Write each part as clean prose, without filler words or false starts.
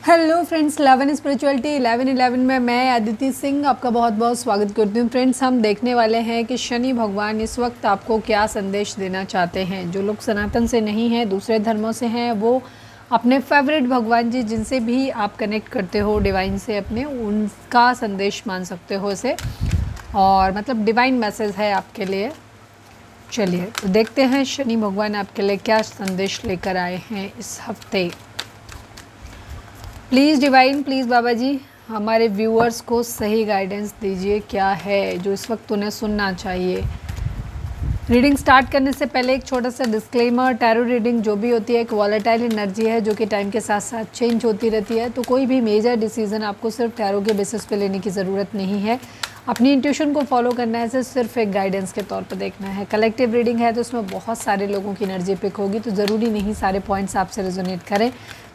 Hello friends, 11 spirituality 11 में मैं अदिति सिंह आपका बहुत बहुत स्वागत करती हूँ। फ्रेंड्स, हम देखने वाले हैं कि शनि भगवान इस वक्त आपको क्या संदेश देना चाहते हैं। जो लोग सनातन से नहीं हैं, दूसरे धर्मों से हैं, वो अपने फेवरेट भगवान जी जिनसे भी आप कनेक्ट करते हो डिवाइन से अपने, उनका संदेश मान सकते हो इसे, और मतलब डिवाइन मैसेज है आपके लिए। चलिए तो देखते हैं शनि भगवान आपके लिए क्या संदेश लेकर आए हैं इस हफ्ते। प्लीज़ डिवाइन, प्लीज़ बाबा जी हमारे व्यूअर्स को सही गाइडेंस दीजिए। क्या है जो इस वक्त उन्हें सुनना चाहिए। रीडिंग स्टार्ट करने से पहले एक छोटा सा डिस्क्लेमर, टैरो रीडिंग जो भी होती है एक वॉलेटाइल एनर्जी है जो कि टाइम के साथ साथ चेंज होती रहती है। तो कोई भी मेजर डिसीजन आपको सिर्फ टैरो के बेसिस पे लेने की ज़रूरत नहीं है। अपनी इंट्यूशन को फॉलो करना है, सिर्फ एक गाइडेंस के तौर पर देखना है। कलेक्टिव रीडिंग है तो उसमें बहुत सारे लोगों की एनर्जी पिक होगी, तो ज़रूरी नहीं सारे पॉइंट्स आपसे रेजोनेट करें।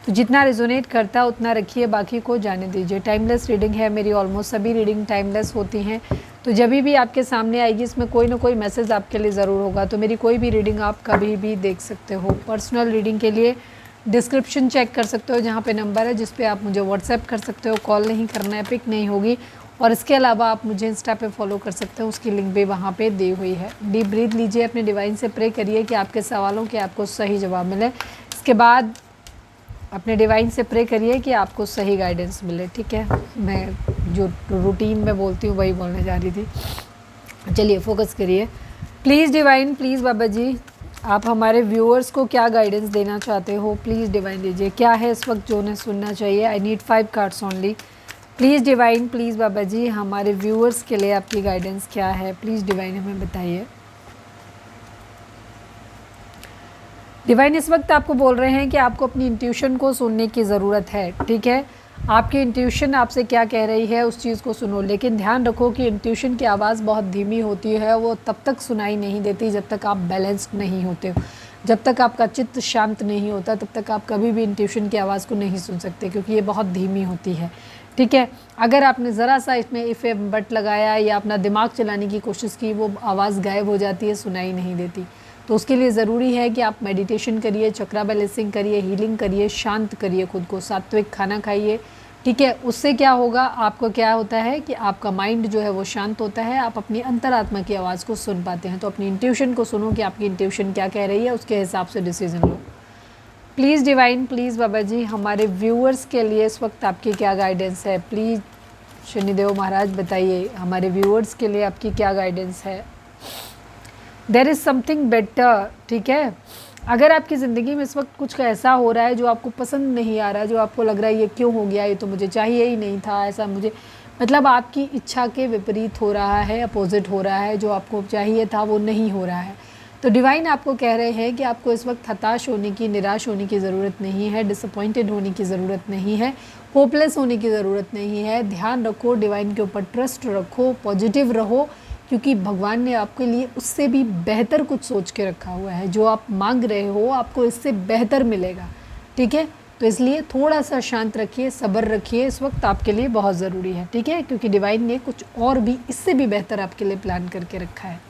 तो जितना रेजोनेट करता है उतना रखिए, बाकी को जाने दीजिए। टाइमलेस रीडिंग है मेरी, ऑलमोस्ट सभी रीडिंग टाइमलेस होती हैं। तो जब भी आपके सामने आएगी इसमें कोई ना कोई मैसेज आपके लिए ज़रूर होगा। तो मेरी कोई भी रीडिंग आप कभी भी देख सकते हो। पर्सनल रीडिंग के लिए डिस्क्रिप्शन चेक कर सकते हो, जहाँ पे नंबर है जिस पे आप मुझे व्हाट्सएप कर सकते हो। कॉल नहीं करना है, पिक नहीं होगी। और इसके अलावा आप मुझे इंस्टा पे फॉलो कर सकते हो, उसकी लिंक भी वहाँ पे दी हुई है। डीप ब्रीथ लीजिए, अपने डिवाइन से प्रे करिए कि आपके सवालों के आपको सही जवाब मिले। इसके बाद अपने डिवाइन से प्रे करिए कि आपको सही गाइडेंस मिले। ठीक है, मैं जो रूटीन में बोलती हूँ वही बोलने जा रही थी। चलिए फोकस करिए। प्लीज़ डिवाइन, प्लीज़ बाबा जी आप हमारे व्यूअर्स को क्या गाइडेंस देना चाहते हो, प्लीज़ डिवाइन दीजिए। क्या है इस वक्त जो उन्हें सुनना चाहिए। I need 5 cards only. Please divine, please बाबा जी हमारे व्यूअर्स के लिए आपकी गाइडेंस क्या है, प्लीज़ डिवाइन हमें बताइए। डिवाइन इस वक्त आपको बोल रहे हैं कि आपको अपनी इंट्यूशन को सुनने की ज़रूरत है। ठीक है, आपकी इंट्यूशन आपसे क्या कह रही है उस चीज़ को सुनो, लेकिन ध्यान रखो कि इंट्यूशन की आवाज़ बहुत धीमी होती है। वो तब तक सुनाई नहीं देती जब तक आप बैलेंस्ड नहीं होते हो। जब तक आपका चित्त शांत नहीं होता तब तक आप कभी भी इंट्यूशन की आवाज़ को नहीं सुन सकते, क्योंकि ये बहुत धीमी होती है। ठीक है, अगर आपने ज़रा सा इसमें इफ़ ए बट लगाया या अपना दिमाग चलाने की कोशिश की, वो आवाज़ गायब हो जाती है, सुनाई नहीं देती। तो उसके लिए ज़रूरी है कि आप मेडिटेशन करिए, चक्रा बैलेंसिंग करिए, हीलिंग करिए, शांत करिए खुद को, सात्विक खाना खाइए। ठीक है, उससे क्या होगा, आपको क्या होता है कि आपका माइंड जो है वो शांत होता है, आप अपनी अंतरात्मा की आवाज़ को सुन पाते हैं। तो अपनी इंट्यूशन को सुनो कि आपकी इंट्यूशन क्या कह रही है, उसके हिसाब से डिसीजन लो। प्लीज़ डिवाइन, प्लीज़ बाबा जी हमारे व्यूअर्स के लिए इस वक्त आपकी क्या गाइडेंस है। प्लीज़ शनिदेव महाराज बताइए हमारे व्यूअर्स के लिए आपकी क्या गाइडेंस है। There is something better. ठीक है, अगर आपकी ज़िंदगी में इस वक्त कुछ ऐसा हो रहा है जो आपको पसंद नहीं आ रहा, जो आपको लग रहा है ये क्यों हो गया, ये तो मुझे चाहिए ही नहीं था, ऐसा मुझे मतलब आपकी इच्छा के विपरीत हो रहा है, अपोजिट हो रहा है, जो आपको चाहिए था वो नहीं हो रहा है, तो डिवाइन आपको कह रहे हैं कि आपको इस वक्त हताश होने की, निराश होने की ज़रूरत नहीं है, डिसअपॉइंटेड होने की ज़रूरत नहीं है, होपलेस होने की ज़रूरत नहीं है। ध्यान रखो, डिवाइन के ऊपर ट्रस्ट रखो, पॉजिटिव रहो, क्योंकि भगवान ने आपके लिए उससे भी बेहतर कुछ सोच के रखा हुआ है। जो आप मांग रहे हो आपको इससे बेहतर मिलेगा। ठीक है, तो इसलिए थोड़ा सा शांत रखिए, सब्र रखिए, इस वक्त आपके लिए बहुत ज़रूरी है। ठीक है, क्योंकि डिवाइन ने कुछ और भी इससे भी बेहतर आपके लिए प्लान करके रखा है।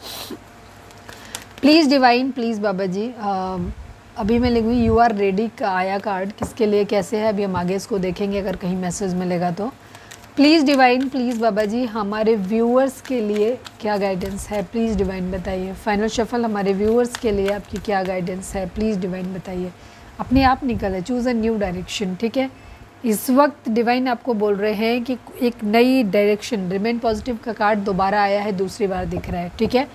प्लीज़ डिवाइन, प्लीज़ बाबा जी अभी मैं लिखूँ यू आर रेडी का आया कार्ड, किसके लिए कैसे है अभी हम आगे इसको देखेंगे, अगर कहीं मैसेज मिलेगा तो। प्लीज़ डिवाइन, प्लीज़ बाबा जी हमारे व्यूअर्स के लिए क्या गाइडेंस है, प्लीज़ डिवाइन बताइए। फाइनल शफल हमारे व्यूअर्स के लिए आपकी क्या गाइडेंस है, प्लीज़ डिवाइन बताइए। अपने आप निकल है, चूज़ अ न्यू डायरेक्शन। ठीक है, इस वक्त डिवाइन आपको बोल रहे हैं कि एक नई डायरेक्शन, रिमेन पॉजिटिव का कार्ड दोबारा आया है, दूसरी बार दिख रहा है। ठीक है,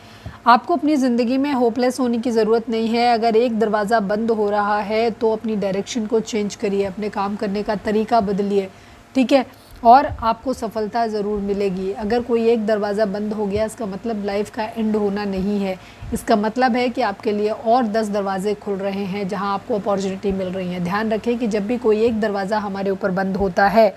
आपको अपनी ज़िंदगी में होपलेस होने की ज़रूरत नहीं है। अगर एक दरवाज़ा बंद हो रहा है तो अपनी डायरेक्शन को चेंज करिए, अपने काम करने का तरीका बदलिए। ठीक है, और आपको सफलता ज़रूर मिलेगी। अगर कोई एक दरवाज़ा बंद हो गया इसका मतलब लाइफ का एंड होना नहीं है। इसका मतलब है कि आपके लिए और 10 दरवाजे खुल रहे हैं जहां आपको अपॉर्चुनिटी मिल रही है। ध्यान रखें कि जब भी कोई एक दरवाज़ा हमारे ऊपर बंद होता है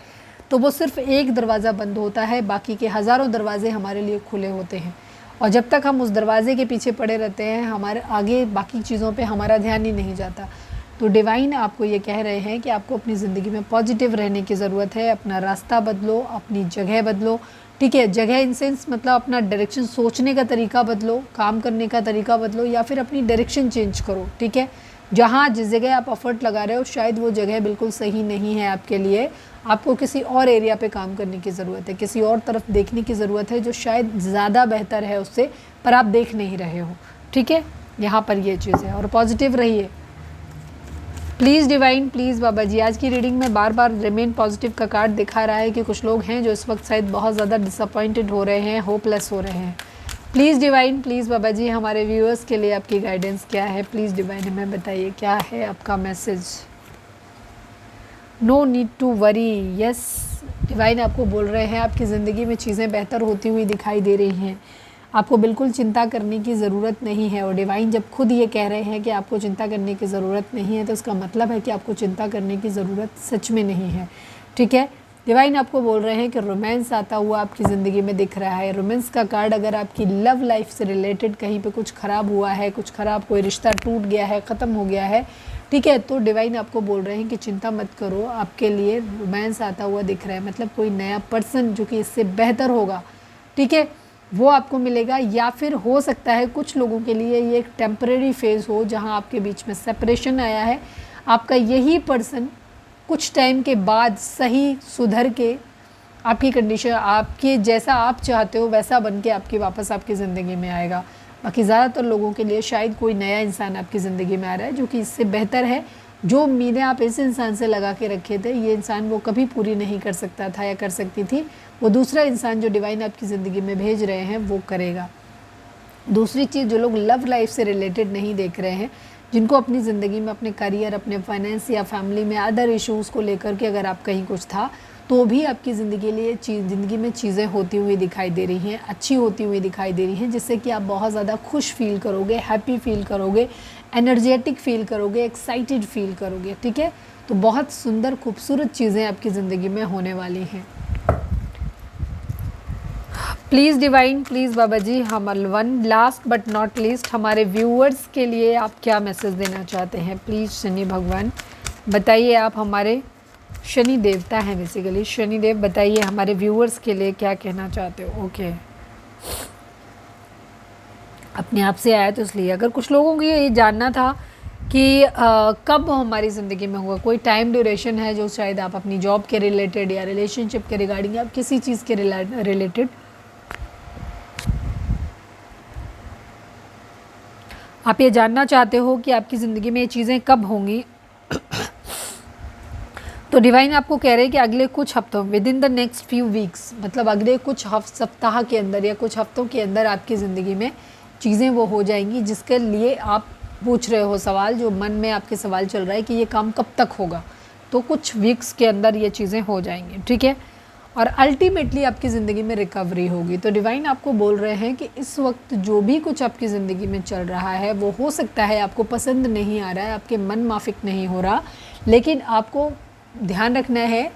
तो वो सिर्फ एक दरवाज़ा बंद होता है, बाकी के हज़ारों दरवाजे हमारे लिए खुले होते हैं। और जब तक हम उस दरवाजे के पीछे पड़े रहते हैं, हमारे आगे बाकी चीज़ों पे हमारा ध्यान ही नहीं जाता। तो डिवाइन आपको ये कह रहे हैं कि आपको अपनी ज़िंदगी में पॉजिटिव रहने की ज़रूरत है। अपना रास्ता बदलो, अपनी जगह बदलो। ठीक है, जगह इन सेंस मतलब अपना डायरेक्शन, सोचने का तरीका बदलो, काम करने का तरीका बदलो, या फिर अपनी डायरेक्शन चेंज करो। ठीक है, जहाँ जिस जगह आप एफर्ट लगा रहे हो शायद वो जगह बिल्कुल सही नहीं है आपके लिए। आपको किसी और एरिया पे काम करने की ज़रूरत है, किसी और तरफ देखने की ज़रूरत है जो शायद ज़्यादा बेहतर है उससे, पर आप देख नहीं रहे हो। ठीक है, यहाँ पर ये चीज़ है। और पॉजिटिव रहिए प्लीज़ डिवाइन, प्लीज़ बाबा जी। आज की रीडिंग में बार बार रिमेन पॉजिटिव का कार्ड दिखा रहा है कि कुछ लोग हैं जो इस वक्त शायद बहुत ज़्यादा डिसअपॉइंटेड हो रहे हैं, होपलेस हो रहे हैं। प्लीज़ डिवाइन, प्लीज़ बाबा जी, हमारे व्यूअर्स के लिए आपकी गाइडेंस क्या है? प्लीज़ डिवाइन हमें बताइए क्या है आपका message. No need to worry. Yes divine आपको बोल रहे हैं आपकी ज़िंदगी में चीज़ें बेहतर होती हुई दिखाई दे रही हैं, आपको बिल्कुल चिंता करने की ज़रूरत नहीं है। और डिवाइन जब खुद ये कह रहे हैं कि आपको चिंता करने की ज़रूरत नहीं है, तो इसका मतलब है कि आपको चिंता करने की ज़रूरत सच में नहीं है। ठीक है, डिवाइन आपको बोल रहे हैं कि रोमांस आता हुआ आपकी ज़िंदगी में दिख रहा है। रोमांस का कार्ड अगर आपकी लव लाइफ से रिलेटेड कहीं पे कुछ ख़राब हुआ है, कुछ ख़राब कोई रिश्ता टूट गया है, ख़त्म हो गया है, ठीक है, तो डिवाइन आपको बोल रहे हैं कि चिंता मत करो, आपके लिए रोमांस आता हुआ दिख रहा है। मतलब कोई नया पर्सन जो कि इससे बेहतर होगा, ठीक है, वो आपको मिलेगा। या फिर हो सकता है कुछ लोगों के लिए ये एक टेम्परेरी फेज़ हो जहाँ आपके बीच में सेपरेशन आया है, आपका यही पर्सन कुछ टाइम के बाद सही सुधर के आपकी कंडीशन, आपके जैसा आप चाहते हो वैसा बन के आपकी वापस आपकी ज़िंदगी में आएगा। बाकी ज़्यादातर लोगों के लिए शायद कोई नया इंसान आपकी ज़िंदगी में आ रहा है जो कि इससे बेहतर है। जो उम्मीदें आप इस इंसान से लगा के रखे थे, ये इंसान वो कभी पूरी नहीं कर सकता था या कर सकती थी, वो दूसरा इंसान जो डिवाइन आपकी ज़िंदगी में भेज रहे हैं वो करेगा। दूसरी चीज़, जो लोग लव लाइफ से रिलेटेड नहीं देख रहे हैं, जिनको अपनी ज़िंदगी में अपने करियर, अपने फाइनेंस या फैमिली में अदर इश्यूज़ को लेकर के अगर आप कहीं कुछ था, तो भी आपकी ज़िंदगी में चीज़ें होती हुई दिखाई दे रही हैं, अच्छी होती हुई दिखाई दे रही हैं, जिससे कि आप बहुत ज़्यादा खुश फील करोगे, हैप्पी फील करोगे, एनर्जेटिक फील करोगे, एक्साइटेड फील करोगे। ठीक है, तो बहुत सुंदर खूबसूरत चीज़ें आपकी ज़िंदगी में होने वाली हैं। प्लीज़ डिवाइन, प्लीज़ बाबा जी, हम one last but not least हमारे व्यूअर्स के लिए आप क्या मैसेज देना चाहते हैं? प्लीज़ शनि भगवान बताइए, आप हमारे शनि देवता हैं बेसिकली, शनि देव बताइए हमारे व्यूअर्स के लिए क्या कहना चाहते हो? ओके, अपने आप से आया तो इसलिए। अगर कुछ लोगों को ये जानना था कि कब हमारी ज़िंदगी में होगा, कोई टाइम ड्यूरेशन है जो शायद आप अपनी जॉब के रिलेटेड या रिलेशनशिप के रिगार्डिंग या किसी चीज़ के रिलेटेड आप ये जानना चाहते हो कि आपकी ज़िंदगी में ये चीज़ें कब होंगी, तो डिवाइन आपको कह रहे हैं कि अगले कुछ हफ्तों, with in the next few weeks, मतलब अगले कुछ सप्ताह के अंदर या कुछ हफ्तों के अंदर आपकी ज़िंदगी में चीज़ें वो हो जाएंगी जिसके लिए आप पूछ रहे हो सवाल, जो मन में आपके सवाल चल रहा है कि ये काम कब तक होगा, तो कुछ वीक्स के अंदर ये चीज़ें हो जाएंगी। ठीक है, और अल्टीमेटली आपकी ज़िंदगी में रिकवरी होगी। तो डिवाइन आपको बोल रहे हैं कि इस वक्त जो भी कुछ आपकी ज़िंदगी में चल रहा है वो हो सकता है आपको पसंद नहीं आ रहा है, आपके मन माफिक नहीं हो रहा, लेकिन आपको ध्यान रखना है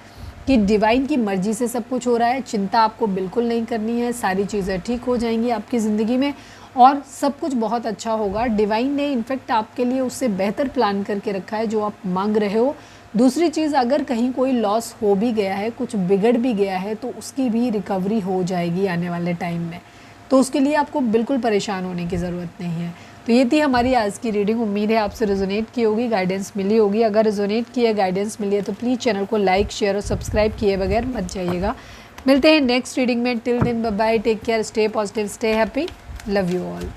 कि डिवाइन की मर्ज़ी से सब कुछ हो रहा है। चिंता आपको बिल्कुल नहीं करनी है, सारी चीज़ें ठीक हो जाएंगी आपकी ज़िंदगी में और सब कुछ बहुत अच्छा होगा। डिवाइन ने इनफैक्ट आपके लिए उससे बेहतर प्लान करके रखा है जो आप मांग रहे हो। दूसरी चीज़, अगर कहीं कोई लॉस हो भी गया है, कुछ बिगड़ भी गया है, तो उसकी भी रिकवरी हो जाएगी आने वाले टाइम में, तो उसके लिए आपको बिल्कुल परेशान होने की ज़रूरत नहीं है। तो ये थी हमारी आज की रीडिंग। उम्मीद है आपसे रेजोनेट की होगी, गाइडेंस मिली होगी। अगर रेजोनेट की है, गाइडेंस मिली है, तो प्लीज़ चैनल को लाइक, शेयर और सब्सक्राइब किए बगैर मत जाइएगा। मिलते हैं नेक्स्ट रीडिंग में। Till then bye bye, take care, stay positive, stay happy, love you all.